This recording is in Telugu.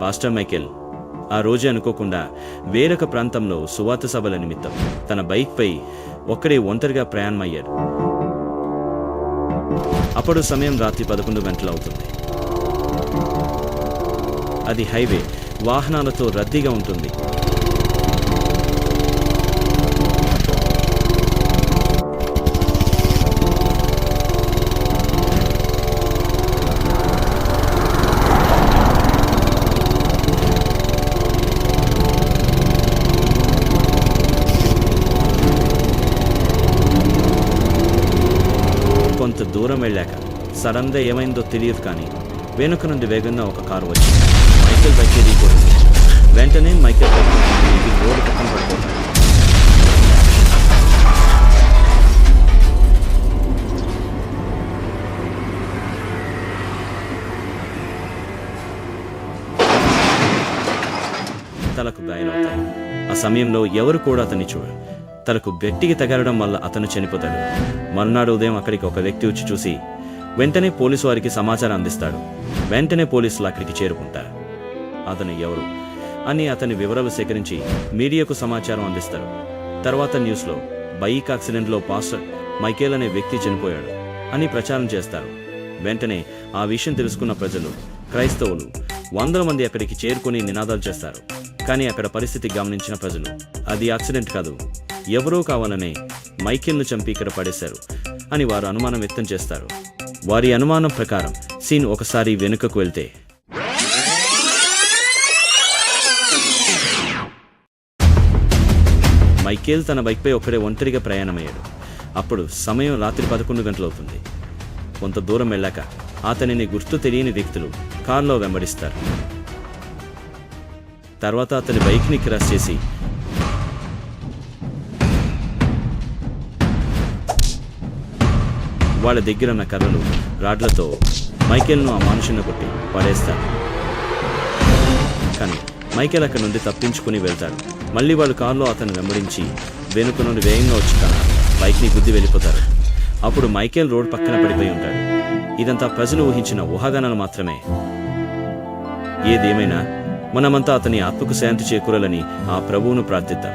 పాస్టర్ మైకేల్ ఆ రోజే అనుకోకుండా వేరొక ప్రాంతంలో సువార్త సభల నిమిత్తం తన బైక్పై ఒక్కడే ఒంటరిగా ప్రయాణమయ్యాడు. అప్పుడు సమయం రాత్రి 11 గంటలు అవుతుంది. అది హైవే, వాహనాలతో రద్దీగా ఉంటుంది. కొంత దూరం వెళ్ళాక సడన్గా ఏమైందో తెలియదు, కానీ వెనుక నుండి వేగంగా ఒక కారు వచ్చింది. మైకేల్ బైక్ ఢీకొట్టింది. వెంటనే మైకేల్ బైక్ రోడ్డు పక్కన పడిపోతాడు. తలకు గాయాలవుతాయి. ఆ సమయంలో ఎవరు కూడా అతన్ని చూడరు. తలకు గట్టిగా తగలడం వల్ల అతను చనిపోతాడు. మరునాడు ఉదయం అక్కడికి ఒక వ్యక్తి వచ్చి చూసి వెంటనే పోలీసు వారికి సమాచారం అందిస్తాడు. వెంటనే పోలీసులు అక్కడికి చేరుకుంటారు. అతను ఎవరు అని అతని వివరాలు సేకరించి మీడియాకు సమాచారం అందిస్తారు. తర్వాత న్యూస్లో బైక్ యాక్సిడెంట్లో పాస్టర్ మైకేల్ అనే వ్యక్తి చనిపోయాడు అని ప్రచారం చేస్తారు. వెంటనే ఆ విషయం తెలుసుకున్న ప్రజలు, క్రైస్తవులు 100 మంది అక్కడికి చేరుకుని నినాదాలు చేస్తారు. కానీ అక్కడ పరిస్థితి గమనించిన ప్రజలు అది యాక్సిడెంట్ కాదు, ఎవరో కావాలనే మైకేల్ను చంపి ఇక్కడ పడేశారు అని వారు అనుమానం వ్యక్తం చేస్తారు. వారి అనుమానం ప్రకారం సీన్ ఒకసారి వెనుకకు వెళ్తే మైకేల్ తన బైక్పై ఒక్కడే ఒంటరిగా ప్రయాణమయ్యాడు. అప్పుడు సమయం రాత్రి 11 గంటలు అవుతుంది. కొంత దూరం వెళ్ళాక అతనిని గుర్తు తెలియని వ్యక్తులు కారులో వెంబడిస్తారు. తర్వాత అతని బైక్ని క్రాష్ చేసి వాళ్ళ దగ్గర ఉన్న కర్రలు, రాడ్లతో మైకేల్ను ఆ మనుషుని కొట్టి పడేస్తారు. కానీ మైకేల్ అక్కడి నుండి తప్పించుకుని వెళ్తాడు. మళ్ళీ వాళ్ళు కారులో అతను వెంబడించి వెనుక నుండి వేగంగా వచ్చి తన బైక్ని గుద్ది వెళ్ళిపోతారు. అప్పుడు మైకేల్ రోడ్ పక్కన పడిపోయి ఉంటాడు. ఇదంతా ప్రజలు ఊహించిన ఊహాగానాలు మాత్రమే. ఏదేమైనా మనమంతా అతని ఆత్మకు శాంతి చేకూరాలని ఆ ప్రభువును ప్రార్థిద్దాం.